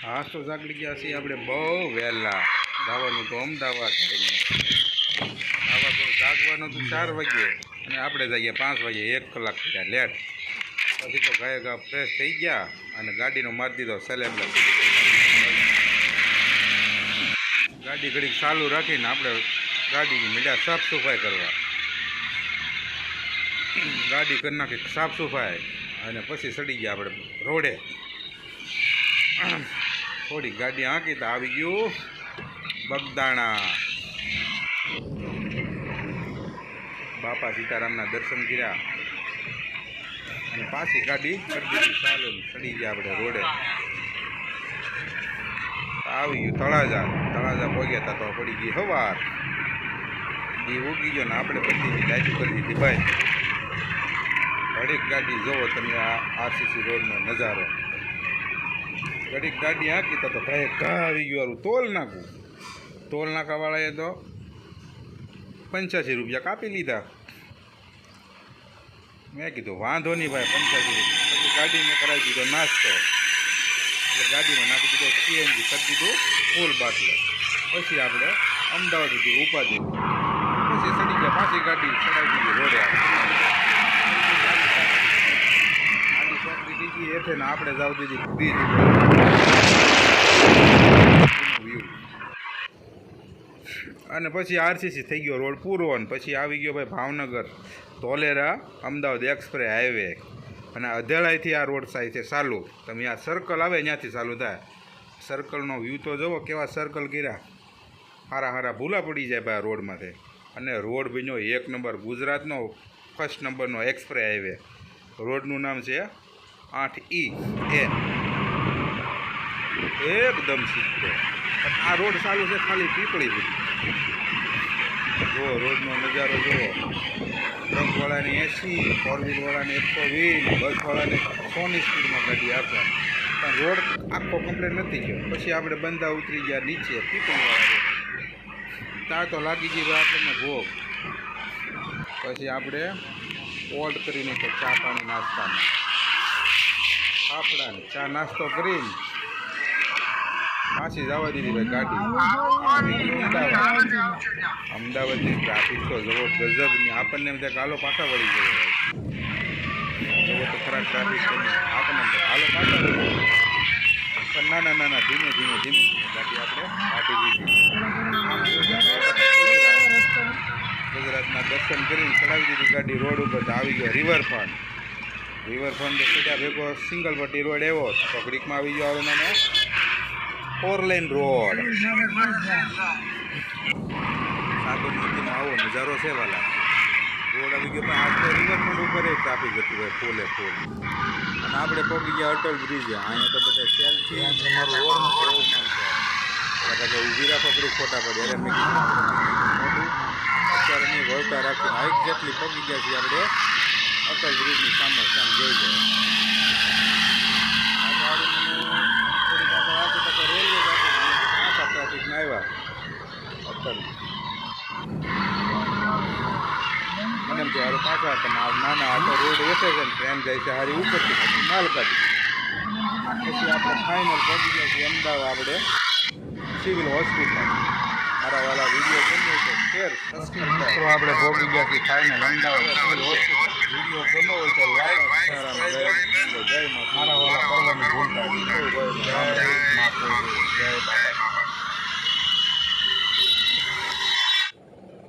હા તો જાગડી ગયા છીએ આપણે બહુ વહેલા જવાનું તો અમદાવાદ જાગવાનું તો 4 વાગે અને આપણે જઈએ 5 વાગે 1 કલાક થયા લેટ પછી તો ગાય ગા ફ્રેશ થઈ ગયા અને ગાડીનો મારી દીધો સિલેન્ડર ગાડી ઘડીક ચાલુ રાખીને આપણે ગાડીની મીડા સાફ સફાઈ કરવા ગાડી કરી નાખી સાફ સફાઈ અને પછી ચડી ગયા આપણે રોડે થોડી ગાડી હાંકી તો આવી ગયું બગદાણા બાપા સીતારામના દર્શન કર્યા અને પાછી ગાડી કરી દીધી ચાલુ ચડી ગયા આપણે રોડે આવી ગયું તળાજા પહોંચ્યા હતા તો પડી ગઈ સવાર એ ઉગી ગયો ને આપણે બધી ડાયજુ કરી દીધી ભાઈ ઘડીક ગાડી જોવો તમે આ આરસીસી રોડનો નજારો ઘડીક ગાડી હાંકી તો ભાઈ ઘા આવી ગયું ટોલ નાકાવાળાએ તો 85 રૂપિયા કાપી લીધા મેં કીધું વાંધો નહીં ભાઈ 85 રૂપિયા પછી ગાડીને કરાવી દીધો નાસ્તો એટલે ગાડીમાં નાખી દીધો સીએનજી કરી દીધું ફૂલ બાટલો પછી આપણે અમદાવાદ સુધી ઉપા દીધું પછી ચડી ગયા પાછી ગાડી ચડાવી દીધી રોડે ગાડી ચોકડી બીજી હેઠે ને આપણે જાવ દીધી બ્રિજ વ્યૂ અને પછી આરસીસી થઈ ગયો રોડ પૂરો અને પછી આવી ગયો ભાઈ ભાવનગર ધોલેરા અમદાવાદ એક્સપ્રેસ હાઈવે અને અધેળાઈથી આ રોડ સાઈડ છે ચાલુ તમે આ સર્કલ આવે ત્યાંથી ચાલુ થાય સર્કલનો વ્યૂ તો જુઓ કેવા સર્કલ કર્યા હારા ભૂલા પડી જાય ભાઈ આ રોડમાંથી અને રોડ બન્યો 1 નંબર ગુજરાતનો ફર્સ્ટ નંબરનો એક્સપ્રેસ હાઈવે રોડનું નામ છે 8E એકદમ સીધો આ રોડ ચાલુ છે ખાલી પીપળી સુધી જુઓ રોડનો નજારો જુઓ ટ્રકવાળાને 80 ફોર વ્હીલવાળાને 120 બસવાળાને 100ની સ્પીડમાં ગાડી આપે પણ રોડ આખો કમ્પ્લીટ નથી ગયો પછી આપણે બંધા ઉતરી ગયા નીચે પીપળીવાળા રોડ ત્યાં તો લાગી ગઈ ભાઈ આપણને ભોગ પછી આપણે ઓલ્ડ કરીને ચા પાણી નાસ્તામાં ફાફડાને ચા નાસ્તો કરીને પાછી જવા દીધી ભાઈ ગાડી અમદાવાદની ટ્રાફિક તો જવો ગજબની આપણને એમ થાય હાલો પાછા વળી ગયો જવો તો ખરા ટ્રાફિક આપણને હાલો પાછા વળી ગયો પણ ના ધીમે ગાડી આપણે કાઢી દીધી ગુજરાતના દર્શન કરીને ચડાવી દીધી ગાડી રોડ ઉપર આવી ગયો રિવરફ્રન્ટ સીધા ભેગો સિંગલ પટ્ટી રોડ એવો તો ઘડીકમાં આવી ગયો હવે મને 4 લેન રોડ સાબરમતીનો આવો નજારો છે વાલા રોડ આવી ગયો પણ આજ તો રિવરફ્રન્ટ ઉપર ટ્રાફિક હતું ભાઈ ફૂલે ફૂલ અને આપણે પહોંચી ગયા અટલ બ્રિજ અહીંયા તો બધા સેલ્ફી તમારું રોડ બહુ મસ્ત ઊભી રાખો થોડીક ફોટા પડે અરે મેં મોટું અત્યારે નહીં વળતા રાખીને હાઈટ જેટલી પહોંચી ગયા છીએ આપણે અટલ બ્રિજની સામે જોઈ જાય રેલવે આખા ટ્રાફિકમાં આવ્યા અટલ મને એમ કે હારું પાછા તમે નાના આટો રોડ વેસે છે ને ટ્રેન જાય છે હારી ઉપરથી પછી માલ કાઢી પછી આપણે ફાઇનલ પહોંચી ગયા છીએ અમદાવાદ આપણે સિવિલ હોસ્પિટલ મારા વાળા વિડીયો ગમ્યો છે શેર સબસ્ક્રાઈબ મિત્રો આપણે પહોંચી ગયા છીએ final Ahmedabad civil hospital video ગમ્યો હોય તો લાઈક જય મારા વાળા કરવાની ભૂલતા જય બાબા